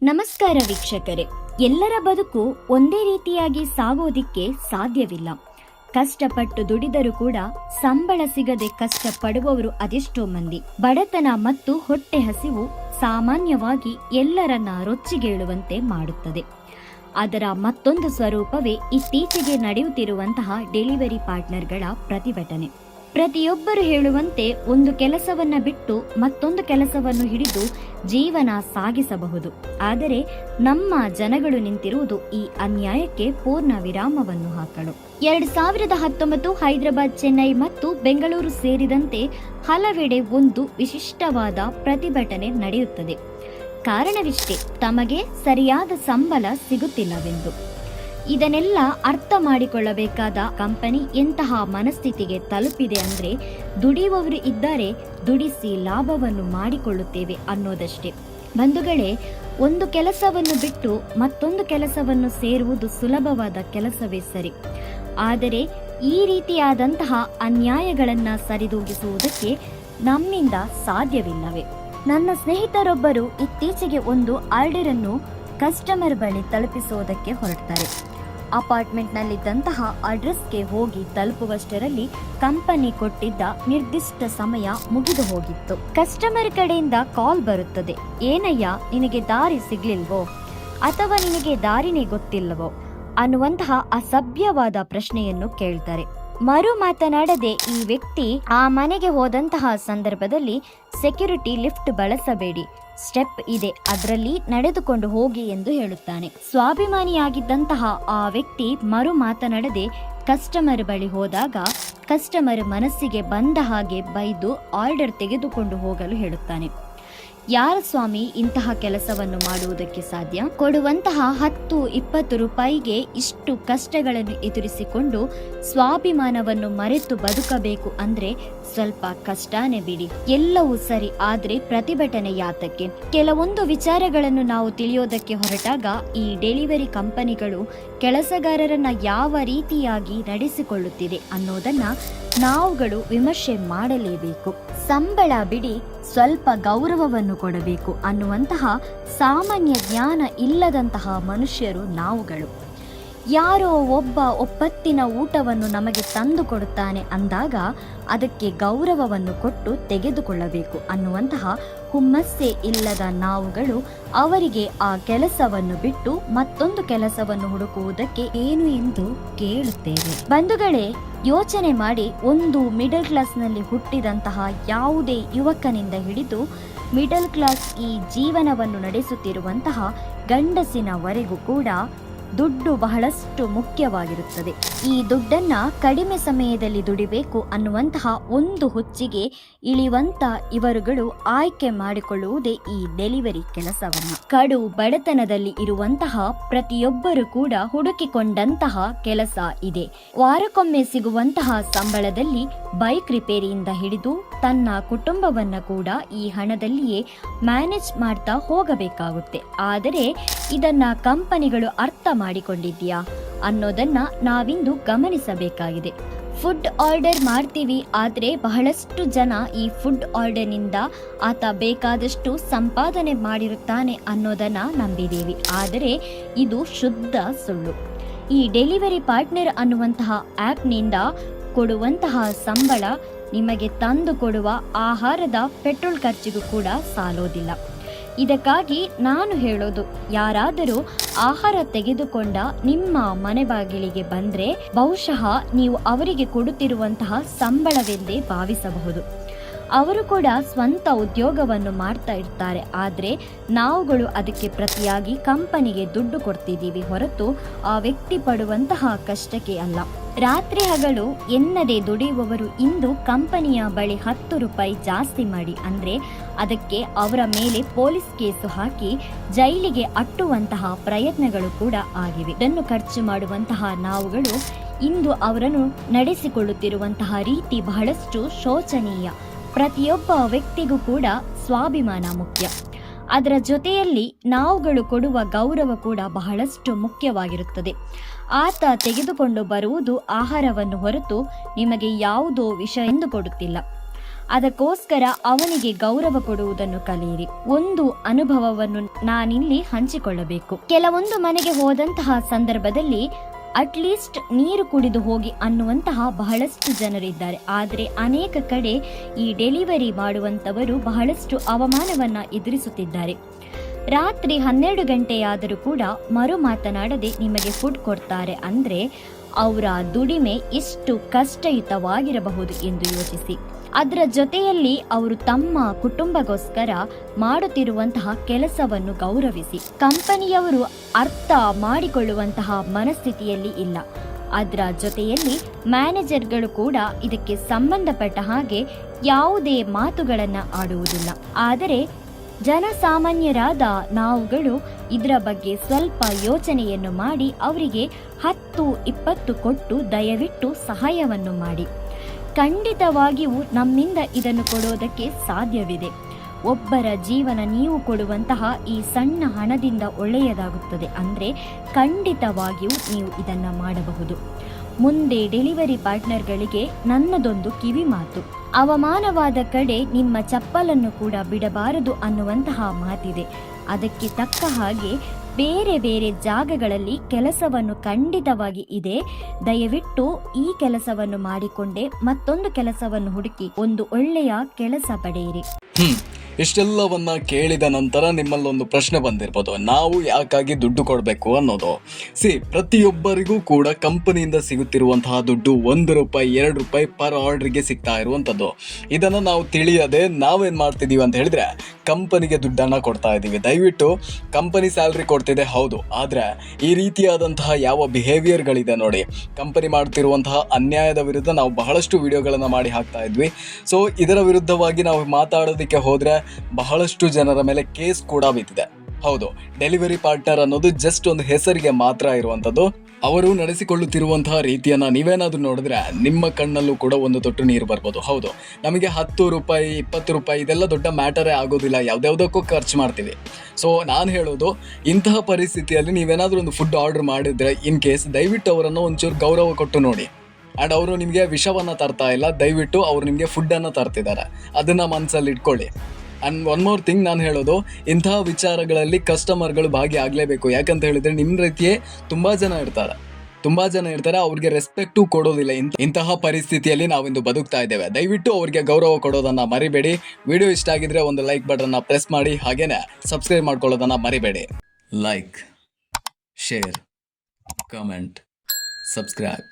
ನಮಸ್ಕಾರ ವೀಕ್ಷಕರೇ, ಎಲ್ಲರ ಬದುಕು ಒಂದೇ ರೀತಿಯಾಗಿ ಸಾಗೋದಿಕ್ಕೆ ಸಾಧ್ಯವಿಲ್ಲ. ಕಷ್ಟಪಟ್ಟು ದುಡಿದರೂ ಕೂಡ ಸಂಬಳ ಸಿಗದೆ ಕಷ್ಟಪಡುವವರು ಅದೆಷ್ಟೋ ಮಂದಿ. ಬಡತನ ಮತ್ತು ಹೊಟ್ಟೆ ಹಸಿವು ಸಾಮಾನ್ಯವಾಗಿ ಎಲ್ಲರನ್ನ ರೊಚ್ಚಿಗೇಳುವಂತೆ ಮಾಡುತ್ತದೆ. ಅದರ ಮತ್ತೊಂದು ಸ್ವರೂಪವೇ ಇತ್ತೀಚೆಗೆ ನಡೆಯುತ್ತಿರುವಂತಹ ಡೆಲಿವರಿ ಪಾರ್ಟ್ನರ್ಗಳ ಪ್ರತಿಭಟನೆ. ಪ್ರತಿಯೊಬ್ಬರು ಹೇಳುವಂತೆ ಒಂದು ಕೆಲಸವನ್ನ ಬಿಟ್ಟು ಮತ್ತೊಂದು ಕೆಲಸವನ್ನು ಹಿಡಿದು ಜೀವನ ಸಾಗಿಸಬಹುದು. ಆದರೆ ನಮ್ಮ ಜನಗಳು ನಿಂತಿರುವುದು ಈ ಅನ್ಯಾಯಕ್ಕೆ ಪೂರ್ಣ ವಿರಾಮವನ್ನು ಹಾಕಲು. 2019 ಹೈದರಾಬಾದ್, ಚೆನ್ನೈ ಮತ್ತು ಬೆಂಗಳೂರು ಸೇರಿದಂತೆ ಹಲವೆಡೆ ಒಂದು ವಿಶಿಷ್ಟವಾದ ಪ್ರತಿಭಟನೆ ನಡೆಯುತ್ತದೆ. ಕಾರಣವಿಷ್ಟೇ, ತಮಗೆ ಸರಿಯಾದ ಸಂಬಳ ಸಿಗುತ್ತಿಲ್ಲವೆಂದು. ಇದನ್ನೆಲ್ಲ ಅರ್ಥ ಮಾಡಿಕೊಳ್ಳಬೇಕಾದ ಕಂಪನಿ ಎಂತಹ ಮನಸ್ಥಿತಿಗೆ ತಲುಪಿದೆ ಅಂದ್ರೆ, ದುಡಿಯುವವರು ಇದ್ದರೆ ದುಡಿಸಿ ಲಾಭವನ್ನು ಮಾಡಿಕೊಳ್ಳುತ್ತೇವೆ ಅನ್ನೋದಷ್ಟೇ. ಬಂಧುಗಳೇ, ಒಂದು ಕೆಲಸವನ್ನು ಬಿಟ್ಟು ಮತ್ತೊಂದು ಕೆಲಸವನ್ನು ಸೇರುವುದು ಸುಲಭವಾದ ಕೆಲಸವೇ ಸರಿ. ಆದರೆ ಈ ರೀತಿಯಾದಂತಹ ಅನ್ಯಾಯಗಳನ್ನ ಸರಿದೂಗಿಸುವುದಕ್ಕೆ ನಮ್ಮಿಂದ ಸಾಧ್ಯವಿಲ್ಲವೇ? ನನ್ನ ಸ್ನೇಹಿತರೊಬ್ಬರು ಇತ್ತೀಚೆಗೆ ಒಂದು ಆರ್ಡರ್ ಅನ್ನು ಕಸ್ಟಮರ್ ಬಳಿ ತಲುಪಿಸುವುದಕ್ಕೆ ಹೊರಡ್ತಾರೆ. ಅಪಾರ್ಟ್ಮೆಂಟ್ನಲ್ಲಿದ್ದಂತಹ ಅಡ್ರೆಸ್ಗೆ ಹೋಗಿ ತಲುಪುವಷ್ಟರಲ್ಲಿ ಕಂಪನಿ ಕೊಟ್ಟಿದ್ದ ನಿರ್ದಿಷ್ಟ ಸಮಯ ಮುಗಿದು ಹೋಗಿತ್ತು. ಕಸ್ಟಮರ್ ಕಡೆಯಿಂದ ಕಾಲ್ ಬರುತ್ತದೆ. ಏನಯ್ಯ, ನಿನಗೆ ದಾರಿ ಸಿಗ್ಲಿಲ್ವೋ ಅಥವಾ ನಿನಗೆ ದಾರಿನೇ ಗೊತ್ತಿಲ್ಲವೋ ಅನ್ನುವಂತಹ ಅಸಭ್ಯವಾದ ಪ್ರಶ್ನೆಯನ್ನು ಕೇಳ್ತಾರೆ. ಮರು ಮಾತನಾಡದೆ ಈ ವ್ಯಕ್ತಿ ಆ ಮನೆಗೆ ಹೋದಂತಹ ಸಂದರ್ಭದಲ್ಲಿ ಸೆಕ್ಯೂರಿಟಿ ಲಿಫ್ಟ್ ಬಳಸಬೇಡಿ, ಸ್ಟೆಪ್ ಇದೆ, ಅದರಲ್ಲಿ ನಡೆದುಕೊಂಡು ಹೋಗಿ ಎಂದು ಹೇಳುತ್ತಾನೆ. ಸ್ವಾಭಿಮಾನಿಯಾಗಿದ್ದಂತಹ ಆ ವ್ಯಕ್ತಿ ಮರು ಮಾತನಾಡದೆ ಕಸ್ಟಮರ್ ಬಳಿ ಹೋದಾಗ ಕಸ್ಟಮರ್ ಮನಸ್ಸಿಗೆ ಬಂದ ಹಾಗೆ ಬೈದು ಆರ್ಡರ್ ತೆಗೆದುಕೊಂಡು ಹೋಗಲು ಹೇಳುತ್ತಾನೆ. ಯಾರ ಸ್ವಾಮಿ ಇಂತಹ ಕೆಲಸವನ್ನು ಮಾಡುವುದಕ್ಕೆ ಸಾಧ್ಯ? ಕೊಡುವಂತಹ 10-20 ರೂಪಾಯಿಗೆ ಇಷ್ಟು ಕಷ್ಟಗಳನ್ನು ಎದುರಿಸಿಕೊಂಡು ಸ್ವಾಭಿಮಾನವನ್ನು ಮರೆತು ಬದುಕಬೇಕು ಅಂದ್ರೆ ಸ್ವಲ್ಪ ಕಷ್ಟನೇ ಬಿಡಿ. ಎಲ್ಲವೂ ಸರಿ, ಆದ್ರೆ ಪ್ರತಿಭಟನೆ ಯಾತಕ್ಕೆ? ಕೆಲವೊಂದು ವಿಚಾರಗಳನ್ನು ನಾವು ತಿಳಿಯೋದಕ್ಕೆ ಹೊರಟಾಗ ಈ ಡೆಲಿವರಿ ಕಂಪನಿಗಳು ಕೆಲಸಗಾರರನ್ನ ಯಾವ ರೀತಿಯಾಗಿ ನಡೆಸಿಕೊಳ್ಳುತ್ತಿದೆ ಅನ್ನೋದನ್ನ ನಾವುಗಳು ವಿಮರ್ಶೆ ಮಾಡಲೇಬೇಕು. ಸಂಬಳ ಬಿಡಿ, ಸ್ವಲ್ಪ ಗೌರವವನ್ನು ಕೊಡಬೇಕು ಅನ್ನುವಂತಹ ಸಾಮಾನ್ಯ ಜ್ಞಾನ ಇಲ್ಲದಂತಹ ಮನುಷ್ಯರು ನಾವುಗಳು. ಯಾರೋ ಒಬ್ಬ ಒಪ್ಪತ್ತಿನ ಊಟವನ್ನು ನಮಗೆ ತಂದು ಕೊಡುತ್ತಾನೆ ಅಂದಾಗ ಅದಕ್ಕೆ ಗೌರವವನ್ನು ಕೊಟ್ಟು ತೆಗೆದುಕೊಳ್ಳಬೇಕು ಅನ್ನುವಂತಹ ಹುಮ್ಮಸ್ಸೇ ಇಲ್ಲದ ನಾವುಗಳು ಅವರಿಗೆ ಆ ಕೆಲಸವನ್ನು ಬಿಟ್ಟು ಮತ್ತೊಂದು ಕೆಲಸವನ್ನು ಹುಡುಕುವುದಕ್ಕೆ ಏನು ಎಂದು ಕೇಳುತ್ತೇವೆ. ಬಂಧುಗಳೇ, ಯೋಚನೆ ಮಾಡಿ, ಒಂದು ಮಿಡಲ್ ಕ್ಲಾಸ್ನಲ್ಲಿ ಹುಟ್ಟಿದಂತಹ ಯಾವುದೇ ಯುವಕನಿಂದ ಹಿಡಿದು ಮಿಡಲ್ ಕ್ಲಾಸ್ ಈ ಜೀವನವನ್ನು ನಡೆಸುತ್ತಿರುವಂತಹ ಗಂಡಸಿನವರೆಗೂ ಕೂಡ ದುಡ್ಡು ಬಹಳಷ್ಟು ಮುಖ್ಯವಾಗಿರುತ್ತದೆ. ಈ ದುಡ್ಡನ್ನ ಕಡಿಮೆ ಸಮಯದಲ್ಲಿ ದುಡಿಬೇಕು ಅನ್ನುವಂತಹ ಒಂದು ಹುಚ್ಚಿಗೆ ಇಳಿಯುವಂತ ಇವರುಗಳು ಆಯ್ಕೆ ಮಾಡಿಕೊಳ್ಳುವುದೇ ಈ ಡೆಲಿವರಿ ಕೆಲಸವನ್ನ. ಕಡು ಬಡತನದಲ್ಲಿ ಇರುವಂತಹ ಪ್ರತಿಯೊಬ್ಬರು ಕೂಡ ಹುಡುಕಿಕೊಂಡಂತಹ ಕೆಲಸ ಇದೆ. ವಾರಕ್ಕೊಮ್ಮೆ ಸಿಗುವಂತಹ ಸಂಬಳದಲ್ಲಿ ಬೈಕ್ ರಿಪೇರಿಯಿಂದ ಹಿಡಿದು ತನ್ನ ಕುಟುಂಬವನ್ನ ಕೂಡ ಈ ಹಣದಲ್ಲಿಯೇ ಮ್ಯಾನೇಜ್ ಮಾಡ್ತಾ ಹೋಗಬೇಕಾಗುತ್ತೆ. ಆದರೆ ಇದನ್ನ ಕಂಪನಿಗಳು ಅರ್ಥ ಮಾಡಿಕೊಂಡಿದ್ಯಾ ಅನ್ನೋದನ್ನ ನಾವಿಂದು ಗಮನಿಸಬೇಕಾಗಿದೆ. ಫುಡ್ ಆರ್ಡರ್ ಮಾಡ್ತೀವಿ, ಆದ್ರೆ ಬಹಳಷ್ಟು ಜನ ಈ ಫುಡ್ ಆರ್ಡರ್ನಿಂದ ಆತ ಬೇಕಾದಷ್ಟು ಸಂಪಾದನೆ ಮಾಡಿರುತ್ತಾನೆ ಅನ್ನೋದನ್ನ ನಂಬಿದ್ದೀವಿ. ಆದರೆ ಇದು ಶುದ್ಧ ಸುಳ್ಳು. ಈ ಡೆಲಿವರಿ ಪಾರ್ಟ್ನರ್ ಅನ್ನುವಂತಹ ಆ್ಯಪ್ನಿಂದ ಕೊಡುವಂತಹ ಸಂಬಳ ನಿಮಗೆ ತಂದು ಕೊಡುವ ಆಹಾರದ ಪೆಟ್ರೋಲ್ ಖರ್ಚಿಗೂ ಕೂಡ ಸಾಲೋದಿಲ್ಲ. ಇದಕ್ಕಾಗಿ ನಾನು ಹೇಳೋದು, ಯಾರಾದರೂ ಆಹಾರ ತೆಗೆದುಕೊಂಡ ನಿಮ್ಮ ಮನೆ ಬಾಗಿಲಿಗೆ ಬಂದ್ರೆ ಬಹುಶಃ ನೀವು ಅವರಿಗೆ ಕೊಡುತ್ತಿರುವಂತಹ ಸಂಬಳವೆಂದೇ ಭಾವಿಸಬಹುದು. ಅವರು ಕೂಡ ಸ್ವಂತ ಉದ್ಯೋಗವನ್ನು ಮಾಡ್ತಾ ಇರ್ತಾರೆ. ಆದರೆ ನಾವುಗಳು ಅದಕ್ಕೆ ಪ್ರತಿಯಾಗಿ ಕಂಪನಿಗೆ ದುಡ್ಡು ಕೊಡ್ತಿದ್ದೀವಿ ಹೊರತು ಆ ವ್ಯಕ್ತಿ ಪಡುವಂತಹ ಕಷ್ಟಕ್ಕೆ ಅಲ್ಲ. ರಾತ್ರಿ ಹಗಲು ಎನ್ನದೇ ದುಡಿಯುವವರು ಇಂದು ಕಂಪನಿಯ ಬಳಿ 10 ರೂಪಾಯಿ ಜಾಸ್ತಿ ಮಾಡಿ ಅಂದ್ರೆ ಅದಕ್ಕೆ ಅವರ ಮೇಲೆ ಪೊಲೀಸ್ ಕೇಸು ಹಾಕಿ ಜೈಲಿಗೆ ಅಟ್ಟುವಂತಹ ಪ್ರಯತ್ನಗಳು ಕೂಡ ಆಗಿವೆ. ಇದನ್ನು ಖರ್ಚು ಮಾಡುವಂತಹ ನಾವುಗಳು ಇಂದು ಅವರನ್ನು ನಡೆಸಿಕೊಳ್ಳುತ್ತಿರುವಂತಹ ರೀತಿ ಬಹಳಷ್ಟು ಶೋಚನೀಯ. ಪ್ರತಿಯೊಬ್ಬ ವ್ಯಕ್ತಿಗೂ ಕೂಡ ಸ್ವಾಭಿಮಾನ ಮುಖ್ಯ. ಅದರ ಜೊತೆಯಲ್ಲಿ ನಾವುಗಳು ಕೊಡುವ ಗೌರವ ಕೂಡ ಬಹಳಷ್ಟು ಮುಖ್ಯವಾಗಿರುತ್ತದೆ. ಆತ ತೆಗೆದುಕೊಂಡು ಬರುವುದು ಆಹಾರವನ್ನು ಹೊರತು ನಿಮಗೆ ಯಾವುದೋ ವಿಷ ಎಂದು ಕೊಡುತ್ತಿಲ್ಲ. ಅದಕ್ಕೋಸ್ಕರ ಅವನಿಗೆ ಗೌರವ ಕೊಡುವುದನ್ನು ಕಲಿಯಿರಿ. ಒಂದು ಅನುಭವವನ್ನು ನಾನಿಲ್ಲಿ ಹಂಚಿಕೊಳ್ಳಬೇಕು. ಕೆಲವೊಂದು ಮನೆಗೆ ಹೋದಂತಹ ಸಂದರ್ಭದಲ್ಲಿ ಅಟ್ಲೀಸ್ಟ್ ನೀರು ಕುಡಿದು ಹೋಗಿ ಅನ್ನುವಂತಹ ಬಹಳಷ್ಟು ಜನರಿದ್ದಾರೆ. ಆದರೆ ಅನೇಕ ಕಡೆ ಈ ಡೆಲಿವರಿ ಮಾಡುವಂತವರು ಬಹಳಷ್ಟು ಅವಮಾನವನ್ನ ಎದುರಿಸುತ್ತಿದ್ದಾರೆ. ರಾತ್ರಿ 12 ಗಂಟೆಯಾದರೂ ಕೂಡ ಮರು ಮಾತನಾಡದೆ ನಿಮಗೆ ಫುಡ್ ಕೊಡ್ತಾರೆ ಅಂದ್ರೆ ಅವರ ದುಡಿಮೆ ಎಷ್ಟು ಕಷ್ಟಯುತವಾಗಿರಬಹುದು ಎಂದು ಯೋಚಿಸಿ. ಅದರ ಜೊತೆಯಲ್ಲಿ ಅವರು ತಮ್ಮ ಕುಟುಂಬಗೋಸ್ಕರ ಮಾಡುತ್ತಿರುವಂತಹ ಕೆಲಸವನ್ನು ಗೌರವಿಸಿ. ಕಂಪನಿಯವರು ಅರ್ಥ ಮಾಡಿಕೊಳ್ಳುವಂತಹ ಮನಸ್ಥಿತಿಯಲ್ಲಿ ಇಲ್ಲ. ಅದರ ಜೊತೆಯಲ್ಲಿ ಮ್ಯಾನೇಜರ್ಗಳು ಕೂಡ ಇದಕ್ಕೆ ಸಂಬಂಧಪಟ್ಟ ಹಾಗೆ ಯಾವುದೇ ಮಾತುಗಳನ್ನು ಆಡುವುದಿಲ್ಲ. ಆದರೆ ಜನಸಾಮಾನ್ಯರಾದ ನಾವುಗಳು ಇದರ ಬಗ್ಗೆ ಸ್ವಲ್ಪ ಯೋಚನೆಯನ್ನು ಮಾಡಿ ಅವರಿಗೆ 10-20 ಕೊಟ್ಟು ದಯವಿಟ್ಟು ಸಹಾಯವನ್ನು ಮಾಡಿ. ಖಂಡಿತವಾಗಿಯೂ ನಮ್ಮಿಂದ ಇದನ್ನು ಕೊಡೋದಕ್ಕೆ ಸಾಧ್ಯವಿದೆ. ಒಬ್ಬರ ಜೀವನ ನೀವು ಕೊಡುವಂತಹ ಈ ಸಣ್ಣ ಹಣದಿಂದ ಒಳ್ಳೆಯದಾಗುತ್ತದೆ ಅಂದರೆ ಖಂಡಿತವಾಗಿಯೂ ನೀವು ಇದನ್ನು ಮಾಡಬಹುದು. ಮುಂದೆ ಡೆಲಿವರಿ ಪಾರ್ಟ್ನರ್ಗಳಿಗೆ ನನ್ನದೊಂದು ಕಿವಿ ಮಾತು. ಅವಮಾನವಾದ ಕಡೆ ನಿಮ್ಮ ಚಪ್ಪಲನ್ನು ಕೂಡ ಬಿಡಬಾರದು ಅನ್ನುವಂತಹ ಮಾತಿದೆ. ಅದಕ್ಕೆ ತಕ್ಕ ಹಾಗೆ ಬೇರೆ ಬೇರೆ ಜಾಗಗಳಲ್ಲಿ ಕೆಲಸವನ್ನು ಖಂಡಿತವಾಗಿ ಇದೆ. ದಯವಿಟ್ಟು ಈ ಕೆಲಸವನ್ನು ಮಾಡಿಕೊಂಡೆ ಮತ್ತೊಂದು ಕೆಲಸವನ್ನು ಹುಡುಕಿ ಒಂದು ಒಳ್ಳೆಯ ಕೆಲಸ ಪಡೆಯಿರಿ. ಇಷ್ಟೆಲ್ಲವನ್ನ ಕೇಳಿದ ನಂತರ ನಿಮ್ಮಲ್ಲೊಂದು ಪ್ರಶ್ನೆ ಬಂದಿರ್ಬೋದು, ನಾವು ಯಾಕಾಗಿ ದುಡ್ಡು ಕೊಡಬೇಕು ಅನ್ನೋದು. ಪ್ರತಿಯೊಬ್ಬರಿಗೂ ಕೂಡ ಕಂಪನಿಯಿಂದ ಸಿಗುತ್ತಿರುವಂತಹ ದುಡ್ಡು ₹1, ₹2 ಪರ್ ಆರ್ಡ್ರಿಗೆ ಸಿಗ್ತಾ ಇರುವಂಥದ್ದು. ಇದನ್ನು ನಾವು ತಿಳಿಯದೆ ನಾವೇನು ಮಾಡ್ತಿದ್ದೀವಿ ಅಂತ ಹೇಳಿದ್ರೆ ಕಂಪನಿಗೆ ದುಡ್ಡನ್ನು ಕೊಡ್ತಾ ಇದ್ದೀವಿ. ದಯವಿಟ್ಟು ಕಂಪನಿ ಸ್ಯಾಲ್ರಿ ಕೊಡ್ತಿದೆ ಹೌದು, ಆದರೆ ಈ ರೀತಿಯಾದಂತಹ ಯಾವ ಬಿಹೇವಿಯರ್ಗಳಿದೆ ನೋಡಿ, ಕಂಪನಿ ಮಾಡ್ತಿರುವಂತಹ ಅನ್ಯಾಯದ ವಿರುದ್ಧ ನಾವು ಬಹಳಷ್ಟು ವಿಡಿಯೋಗಳನ್ನು ಮಾಡಿ ಹಾಕ್ತಾ ಇದ್ವಿ. ಸೊ ಇದರ ವಿರುದ್ಧವಾಗಿ ನಾವು ಮಾತಾಡೋದಕ್ಕೆ ಹೋದರೆ ಬಹಳಷ್ಟು ಜನರ ಮೇಲೆ ಕೇಸ್ ಕೂಡ ಬಿದ್ದಿದೆ. ಹೌದು, ಡೆಲಿವರಿ ಪಾರ್ಟ್ನರ್ ಅನ್ನೋದು ಜಸ್ಟ್ ಒಂದು ಹೆಸರಿಗೆ ಮಾತ್ರ ಇರುವಂಥದ್ದು. ಅವರು ನಡೆಸಿಕೊಳ್ಳುತ್ತಿರುವಂತಹ ರೀತಿಯನ್ನು ನೀವೇನಾದರೂ ನೋಡಿದ್ರೆ ನಿಮ್ಮ ಕಣ್ಣಲ್ಲೂ ಕೂಡ ಒಂದು ತೊಟ್ಟು ನೀರು ಬರ್ಬೋದು. ಹೌದು, ನಮಗೆ ₹10, ₹20 ಇದೆಲ್ಲ ದೊಡ್ಡ ಮ್ಯಾಟರೇ ಆಗೋದಿಲ್ಲ, ಯಾವುದ್ಯಾವುದಕ್ಕೂ ಖರ್ಚು ಮಾಡ್ತೀವಿ. ಸೊ ನಾನು ಹೇಳೋದು, ಇಂತಹ ಪರಿಸ್ಥಿತಿಯಲ್ಲಿ ನೀವೇನಾದರೂ ಒಂದು ಫುಡ್ ಆರ್ಡರ್ ಮಾಡಿದರೆ ಇನ್ ಕೇಸ್ ದಯವಿಟ್ಟು ಅವರನ್ನು ಒಂಚೂರು ಗೌರವ ಕೊಟ್ಟು ನೋಡಿ. ಆ್ಯಂಡ್ ಅವರು ನಿಮಗೆ ವಿಷವನ್ನು ತರ್ತಾ ಇಲ್ಲ, ದಯವಿಟ್ಟು ಅವರು ನಿಮಗೆ ಫುಡ್ಡನ್ನು ತರ್ತಿದ್ದಾರೆ, ಅದನ್ನು ಮನಸ್ಸಲ್ಲಿ ಇಟ್ಕೊಳ್ಳಿ. ಆ್ಯಂಡ್ ಒನ್ ಮೋರ್ ಥಿಂಗ್ ನಾನು ಹೇಳೋದು, ಇಂತಹ ವಿಚಾರಗಳಲ್ಲಿ ಕಸ್ಟಮರ್ಗಳು ಭಾಗಿಯಾಗಲೇಬೇಕು. ಯಾಕಂತ ಹೇಳಿದರೆ ನಿಮ್ಮ ರೀತಿಯೇ ತುಂಬ ಜನ ಇರ್ತಾರೆ, ಅವ್ರಿಗೆ ರೆಸ್ಪೆಕ್ಟು ಕೊಡೋದಿಲ್ಲ. ಇಂತಹ ಪರಿಸ್ಥಿತಿಯಲ್ಲಿ ನಾವಿಂದು ಬದುಕ್ತಾ ಇದ್ದೇವೆ. ದಯವಿಟ್ಟು ಅವರಿಗೆ ಗೌರವ ಕೊಡೋದನ್ನು ಮರಿಬೇಡಿ. ವಿಡಿಯೋ ಇಷ್ಟ ಆಗಿದ್ರೆ ಒಂದು ಲೈಕ್ ಬಟನ್ನ ಪ್ರೆಸ್ ಮಾಡಿ, ಹಾಗೇನೆ ಸಬ್ಸ್ಕ್ರೈಬ್ ಮಾಡ್ಕೊಳ್ಳೋದನ್ನು ಮರಿಬೇಡಿ. Like, share, comment, subscribe.